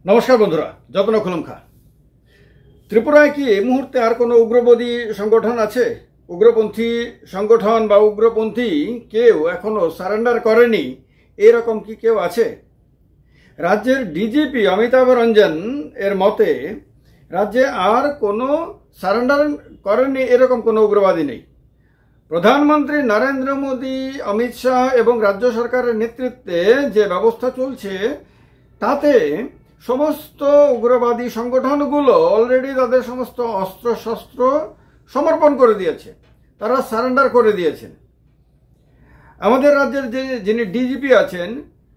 নমস্কার বন্ধুরা, যত্ন খুলুম খা। ত্রিপুরায় কি এই মুহূর্তে আর কোনো উগ্রবাদী সংগঠন আছে? উগ্রপন্থী সংগঠন বা উগ্রপন্থী কেউ এখনো সারেন্ডার করেনি, এরকম কি কেউ আছে? রাজ্যের ডিজিপি অমিতাভ রঞ্জন এর মতে রাজ্যে আর কোনো সারেন্ডার করেনি এরকম কোনো উগ্রবাদী নেই। প্রধানমন্ত্রী নরেন্দ্র মোদী, অমিত শাহ এবং রাজ্য সরকারের নেতৃত্বে যে ব্যবস্থা চলছে তাতে সমস্ত উগ্রবাদী সংগঠনগুলো অলরেডি তাদের সমস্ত অস্ত্রশস্ত্র সমর্পণ করে দিয়েছে, তারা সারেন্ডার করে দিয়েছেন। আমাদের রাজ্যের যিনি ডিজিপি আছেন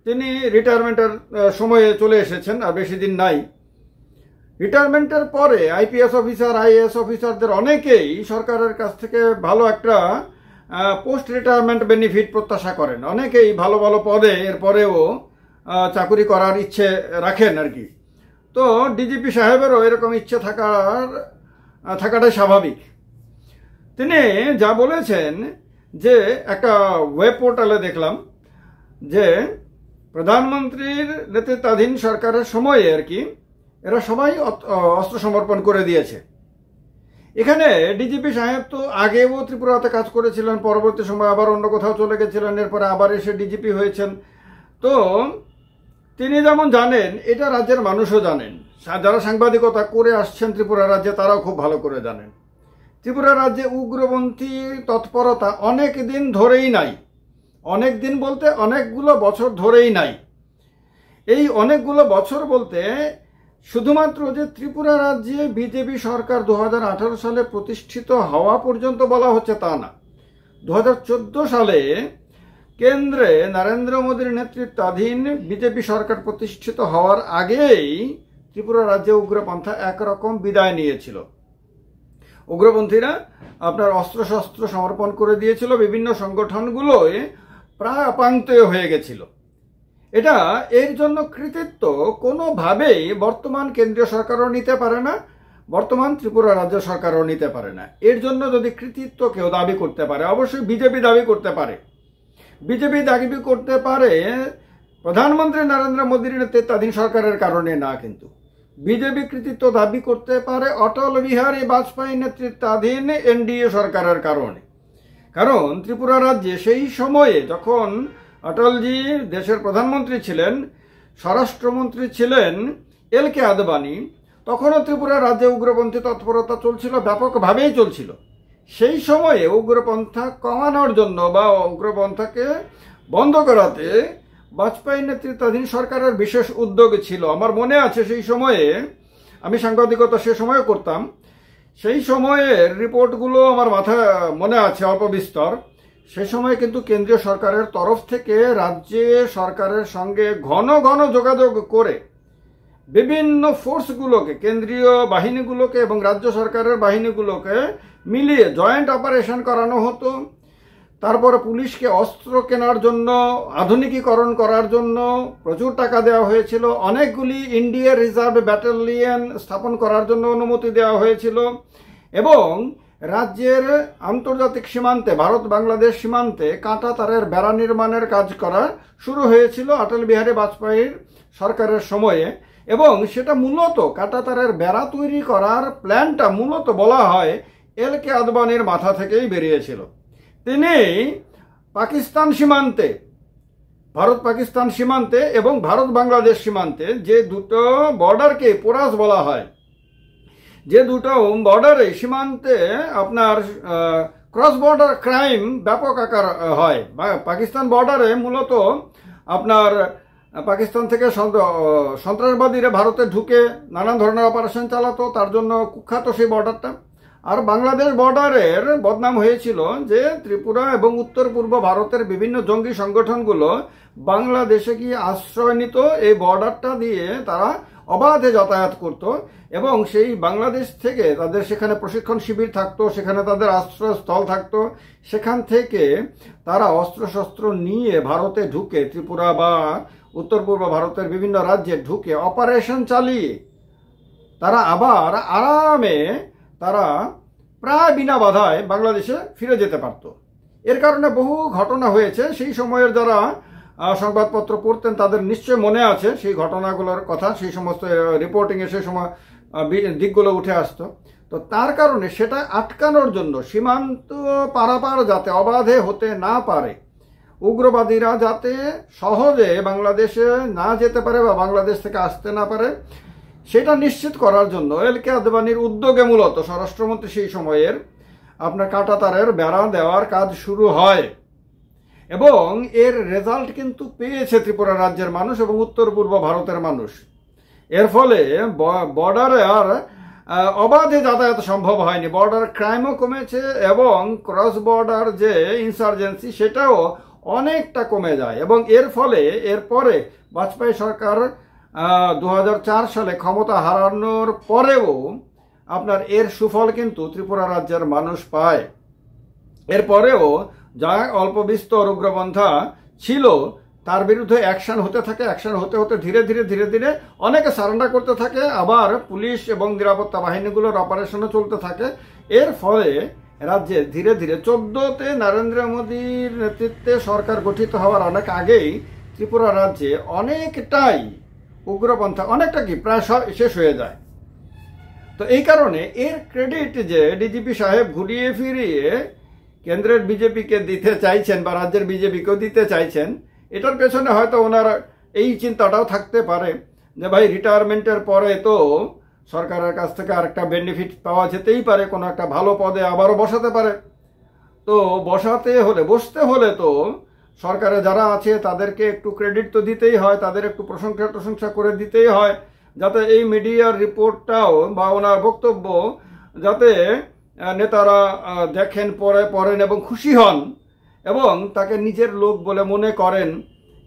তিনি রিটায়ারমেন্টের সময়ে চলে এসেছেন, আর বেশি দিন নাই। রিটায়ারমেন্টের পরে আইপিএস অফিসার, আইএএস অফিসারদের অনেকেই সরকারের কাছ থেকে ভালো একটা পোস্ট রিটায়ারমেন্ট বেনিফিট প্রত্যাশা করেন। অনেকেই ভালো ভালো পদে এরপরেও চাকুরি করার ইচ্ছে রাখেন আর কি। তো ডিজিপি সাহেবেরও এরকম ইচ্ছে থাকাটাই স্বাভাবিক। তিনি যা বলেছেন যে একটা ওয়েব পোর্টালে দেখলাম যে প্রধানমন্ত্রীর নেতৃত্বাধীন সরকারের সময়ে আর কি এরা সবাই অস্ত্র সমর্পণ করে দিয়েছে। এখানে ডিজিপি সাহেব তো আগেও ত্রিপুরাতে কাজ করেছিলেন, পরবর্তী সময় আবার অন্য কোথাও চলে গেছিলেন, এরপরে আবার এসে ডিজিপি হয়েছেন। তো তিনি যেমন জানেন, এটা রাজ্যের মানুষও জানেন। যারা সাংবাদিকতা করে আসছেন ত্রিপুরা রাজ্যে তারাও খুব ভালো করে জানেন। ত্রিপুরা রাজ্যে উগ্রপন্থী তৎপরতা অনেক দিন ধরেই নাই। অনেক দিন বলতে অনেকগুলো বছর ধরেই নাই। এই অনেকগুলো বছর বলতে শুধুমাত্র যে ত্রিপুরা রাজ্যে বিজেপি সরকার 2018 সালে প্রতিষ্ঠিত হওয়া পর্যন্ত বলা হচ্ছে তা না। 2014 সালে কেন্দ্রে নরেন্দ্র মোদীর নেতৃত্বাধীন বিজেপি সরকার প্রতিষ্ঠিত হওয়ার আগেই ত্রিপুরা রাজ্যে উগ্রপন্থা একরকম বিদায় নিয়েছিল। উগ্রপন্থীরা আপনার অস্ত্রশস্ত্র সমর্পণ করে দিয়েছিল, বিভিন্ন সংগঠনগুলোয় প্রায় অপাঙ্ক্তেয় হয়ে গেছিল। এটা এর জন্য কৃতিত্ব কোনোভাবেই বর্তমান কেন্দ্রীয় সরকারও নিতে পারে না, বর্তমান ত্রিপুরা রাজ্য সরকারও নিতে পারে না। এর জন্য যদি কৃতিত্ব কেউ দাবি করতে পারে, অবশ্যই বিজেপি দাবি করতে পারে। বিজেপি দাবি করতে পারে প্রধানমন্ত্রী নরেন্দ্র মোদীর নেতৃত্বাধীন সরকারের কারণে না, কিন্তু বিজেপি কৃতিত্ব দাবি করতে পারে অটল বিহারী বাজপেয়ী নেতৃত্বাধীন এনডিএ সরকারের কারণে। কারণ ত্রিপুরা রাজ্যে সেই সময়ে যখন অটলজি দেশের প্রধানমন্ত্রী ছিলেন, স্বরাষ্ট্রমন্ত্রী ছিলেন এল.কে. আদবানি, তখনও ত্রিপুরা রাজ্যে উগ্রপন্থী তৎপরতা চলছিল, ব্যাপকভাবেই চলছিল। সেই সময়ে উগ্রপন্থা কমানোর জন্য বা উগ্রপন্থাকে বন্ধ করাতে বাজপেয়ী নেতৃত্বাধীন সরকারের বিশেষ উদ্যোগ ছিল। আমার মনে আছে সেই সময়ে আমি সাংবাদিকতা সে সময় করতাম, সেই সময়ের রিপোর্টগুলো আমার মাথায় মনে আছে অল্প বিস্তর। সে সময় কিন্তু কেন্দ্রীয় সরকারের তরফ থেকে রাজ্য সরকারের সঙ্গে ঘন ঘন যোগাযোগ করে বিভিন্ন ফোর্সগুলোকে, কেন্দ্রীয় বাহিনীগুলোকে এবং রাজ্য সরকারের বাহিনীগুলোকে মিলিয়ে জয়েন্ট অপারেশন করানো হতো। তারপরে পুলিশকে অস্ত্র কেনার জন্য, আধুনিকীকরণ করার জন্য প্রচুর টাকা দেওয়া হয়েছিল। অনেকগুলি ইন্ডিয়ান রিজার্ভ ব্যাটালিয়ন স্থাপন করার জন্য অনুমতি দেওয়া হয়েছিল। এবং রাজ্যের আন্তর্জাতিক সীমান্তে, ভারত বাংলাদেশ সীমান্তে কাঁটা তারের বেড়া নির্মাণের কাজ করা শুরু হয়েছিল অটল বিহারী বাজপেয়ীর সরকারের সময়ে। এবং সেটা মূলত কাঁটা তারের বেড়া তৈরি করার প্ল্যানটা মূলত বলা হয় এল.কে. আদবানির মাথা থেকেই বেরিয়েছিল। তিনি পাকিস্তান সীমান্তে, ভারত পাকিস্তান সীমান্তে এবং ভারত বাংলাদেশ সীমান্তে যে দুটো বর্ডারকে পোরাস বলা হয়, যে দুটো বর্ডারে সীমান্তে আপনার ক্রস বর্ডার ক্রাইম ব্যাপক আকার হয়। পাকিস্তান বর্ডারে মূলত আপনার পাকিস্তান থেকে সন্ত্রাসবাদীরা ভারতে ঢুকে নানান ধরনের অপারেশন চালাতো, তার জন্য কুখ্যাত সেই বর্ডারটা। আর বাংলাদেশ বর্ডারের বদনাম হয়েছিল যে ত্রিপুরা এবং উত্তর পূর্ব ভারতের বিভিন্ন জঙ্গি সংগঠনগুলো বাংলাদেশে গিয়ে আশ্রয় নিত। এই বর্ডারটা দিয়ে তারা অবাধে যাতায়াত করত এবং সেই বাংলাদেশ থেকে তাদের সেখানে প্রশিক্ষণ শিবির থাকতো, সেখানে তাদের আশ্রয়স্থল থাকতো। সেখান থেকে তারা অস্ত্রশস্ত্র নিয়ে ভারতে ঢুকে, ত্রিপুরা বা উত্তর পূর্ব ভারতের বিভিন্ন রাজ্যে ঢুকে অপারেশন চালিয়ে তারা আবার আরামে তারা প্রায় বিনা বাধায় বাংলাদেশে ফিরে যেতে পারত। এর কারণে বহু ঘটনা হয়েছে। সেই সময়ের যারা সংবাদপত্র পড়তেন তাদের নিশ্চয় মনে আছে সেই ঘটনাগুলোর কথা, সেই সমস্ত রিপোর্টিংয়ে সেই সময় দিকগুলো উঠে আসতো। তো তার কারণে সেটা আটকানোর জন্য, সীমান্ত পারাপার যাতে অবাধে হতে না পারে, উগ্রবাদীরা যাতে সহজে বাংলাদেশে না যেতে পারে বা বাংলাদেশ থেকে আসতে না পারে, সেটা নিশ্চিত করার জন্য এলকে আদবানির উদ্যোগে মূলত স্বরাষ্ট্রমন্ত্রী সেই সময়ের আপনার কাঁটাতারের বেড়া দেওয়ার কাজ শুরু হয়। এবং এর রেজাল্ট কিন্তু পেয়েছে ত্রিপুরা রাজ্যের মানুষ এবং উত্তর পূর্ব ভারতের মানুষ। এর ফলে বর্ডারে আর অবাধে যাতায়াত সম্ভব হয়নি, বর্ডার ক্রাইমও কমেছে এবং ক্রস বর্ডার যে ইনসার্জেন্সি সেটাও অনেকটা কমে যায়। এবং এর ফলে এরপরে বাজপেয়ী সরকার 2004 সালে ক্ষমতা হারানোর পরেও আপনার এর সুফল কিন্তু ত্রিপুরা রাজ্যের মানুষ পায়। এরপরেও যা অল্প বিস্তর উগ্রপন্থা ছিল তার বিরুদ্ধে অ্যাকশন হতে থাকে, অ্যাকশন হতে হতে ধীরে ধীরে অনেকে সারেন্ডার করতে থাকে, আবার পুলিশ এবং নিরাপত্তা বাহিনীগুলোর অপারেশনও চলতে থাকে। এর ফলে রাজ্যে ধীরে 2014-তে নরেন্দ্র মোদীর নেতৃত্বে সরকার গঠিত হওয়ার অনেক আগেই ত্রিপুরা রাজ্যে অনেকটাই উগ্রপন্থা অনেকটা কি প্রায় শেষ হয়ে যায়। তো এই কারণে এর ক্রেডিট যে ডিজিপি সাহেব ঘুরিয়ে ফিরিয়ে কেন্দ্রের বিজেপিকে দিতে চাইছেন বা রাজ্যের বিজেপিকেও দিতে চাইছেন, এটার পেছনে হয়তো ওনার এই চিন্তাটাও থাকতে পারে যে ভাই রিটায়ারমেন্টের পরে তো সরকারের কাছ থেকে আরেকটা বেনিফিট পাওয়া যেতেই পারে, কোনো একটা ভালো পদে আবারও বসাতে পারে। তো বসতে হলে তো সরকারে যারা আছে তাদেরকে একটু ক্রেডিট তো দিতেই হয়, তাদের একটু প্রশংসা করে দিতেই হয়, যাতে এই মিডিয়ার রিপোর্টটাও বা ওনার বক্তব্য যাতে নেতারা দেখেন, পড়েন এবং খুশি হন এবং তাকে নিজের লোক বলে মনে করেন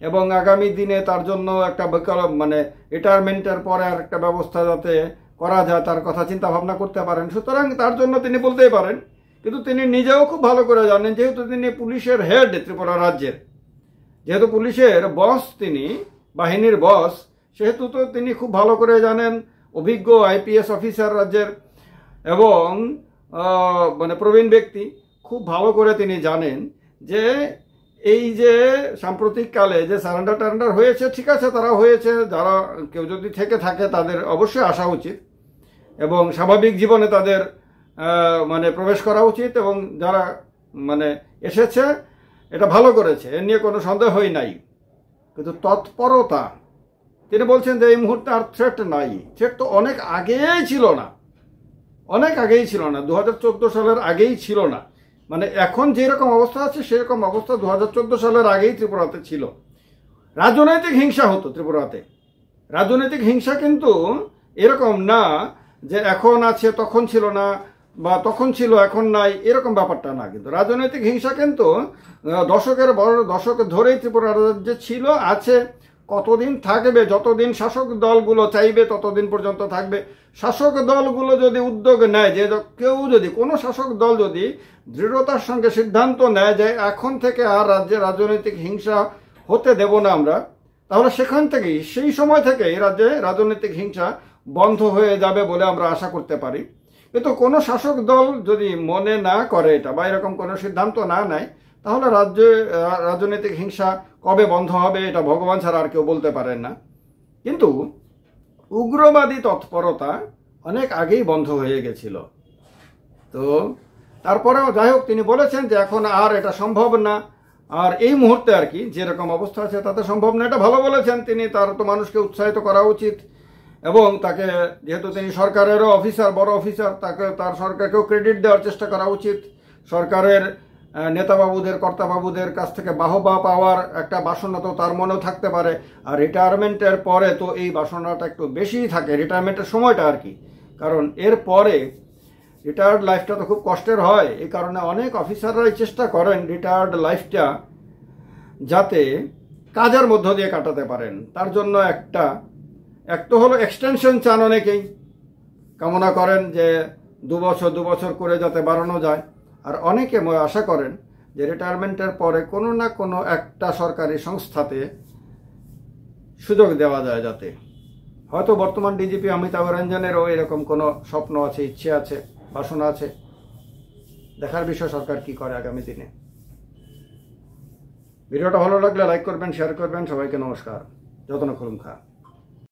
এবং আগামী দিনে তার জন্য একটা বিকল্প মানে রিটায়ারমেন্টের পরে আর একটা ব্যবস্থা যাতে করা যায় তার কথা চিন্তা ভাবনা করতে পারেন। সুতরাং তার জন্য তিনি বলতেই পারেন, কিন্তু তিনি নিজেও খুব ভালো করে জানেন, যেহেতু তিনি পুলিশের হেড ত্রিপুরা রাজ্যের, যেহেতু পুলিশের বস, তিনি বাহিনীর বস, সেহেতু তো তিনি খুব ভালো করে জানেন, অভিজ্ঞ আইপিএস অফিসার রাজ্যের এবং মানে প্রবীণ ব্যক্তি, খুব ভালো করে তিনি জানেন যে এই যে সাম্প্রতিককালে যে সারেন্ডার হয়েছে, ঠিক আছে তারা হয়েছে, যারা কেউ যদি থেকে থাকে তাদের অবশ্যই আসা উচিত এবং স্বাভাবিক জীবনে তাদের মানে প্রবেশ করা উচিত, এবং যারা মানে এসেছে এটা ভালো করেছে, এ নিয়ে কোনো সন্দেহই নাই। কিন্তু তৎপরতা, তিনি বলছেন যে এই মুহূর্তে আর থ্রেট নাই, থ্রেট তো অনেক আগেই ছিল না, 2014 সালের আগেই ছিল না। মানে এখন যেরকম অবস্থা আছে সেরকম অবস্থা 2014 সালের আগেই ত্রিপুরাতে ছিল। রাজনৈতিক হিংসা হতো ত্রিপুরাতে, রাজনৈতিক হিংসা কিন্তু এরকম না যে এখন আছে তখন ছিল না বা তখন ছিল এখন নাই, এরকম ব্যাপারটা না। কিন্তু রাজনৈতিক হিংসা কিন্তু দশক ধরেই ত্রিপুরা রাজ্যে ছিল, আছে, কতদিন থাকবে, যতদিন শাসক দলগুলো চাইবে ততদিন পর্যন্ত থাকবে। শাসক দলগুলো যদি উদ্যোগ নেয়, যে কেউ যদি কোনো শাসক দল যদি দৃঢ়তার সঙ্গে সিদ্ধান্ত নেয় যে এখন থেকে আর রাজ্যে রাজনৈতিক হিংসা হতে দেব না আমরা, তাহলে সেখান থেকেই সেই সময় থেকেই রাজ্যে রাজনৈতিক হিংসা বন্ধ হয়ে যাবে বলে আমরা আশা করতে পারি। কিন্তু কোনো শাসক দল যদি মনে না করে এটা বা এরকম কোনো সিদ্ধান্ত না নেয়, তাহলে রাজ্যে রাজনৈতিক হিংসা কবে বন্ধ হবে এটা ভগবান ছাড়া আর কেউ বলতে পারেন না। কিন্তু উগ্রবাদী তৎপরতা অনেক আগেই বন্ধ হয়ে গেছিল। তো তারপরেও যাই হোক, তিনি বলেছেন যে এখন আর এটা সম্ভব না, আর এই মুহূর্তে আর কি যেরকম অবস্থা আছে তাতে সম্ভব না। এটা ভালো বলেছেন তিনি, তার তো মানুষকে উৎসাহিত করা উচিত এবং তাকে, যেহেতু তিনি সরকারেরও অফিসার, বড় অফিসার, তাকে তার সরকারকেও ক্রেডিট দেওয়ার চেষ্টা করা উচিত। সরকারের নেতাবাবুদের, কর্তাবাবুদের কাছ থেকে বাহবা পাওয়ার একটা বাসনা তো তার মনেও থাকতে পারে। আর রিটায়ারমেন্টের পরে তো এই বাসনাটা একটু বেশিই থাকে, রিটায়ারমেন্টের সময়টা আর কি, কারণ এর পরে রিটায়ার্ড লাইফটা তো খুব কষ্টের হয়। এই কারণে অনেক অফিসাররাই চেষ্টা করেন রিটায়ার্ড লাইফটা যাতে কাজের মধ্য দিয়ে কাটাতে পারেন। তার জন্য এক তো হলো এক্সটেনশন চান, অনেকেই কামনা করেন যে 2 বছর করে যাতে বাড়ানো যায়। আর অনেকে আশা করেন যে রিটায়ারমেন্টের পরে কোনো না কোনো একটা সরকারি সংস্থাতে সুযোগ দেওয়া যায়, যাতে হয়তো বর্তমান ডিজিপি অমিতাভ রঞ্জনেরও এরকম কোনো স্বপ্ন আছে, ইচ্ছে আছে, বাসনা আছে। দেখার বিষয় সরকার কি করে আগামী দিনে। ভিডিওটা ভালো লাগলে লাইক করবেন, শেয়ার করবেন। সবাইকে নমস্কার। যতন খুলুম খা।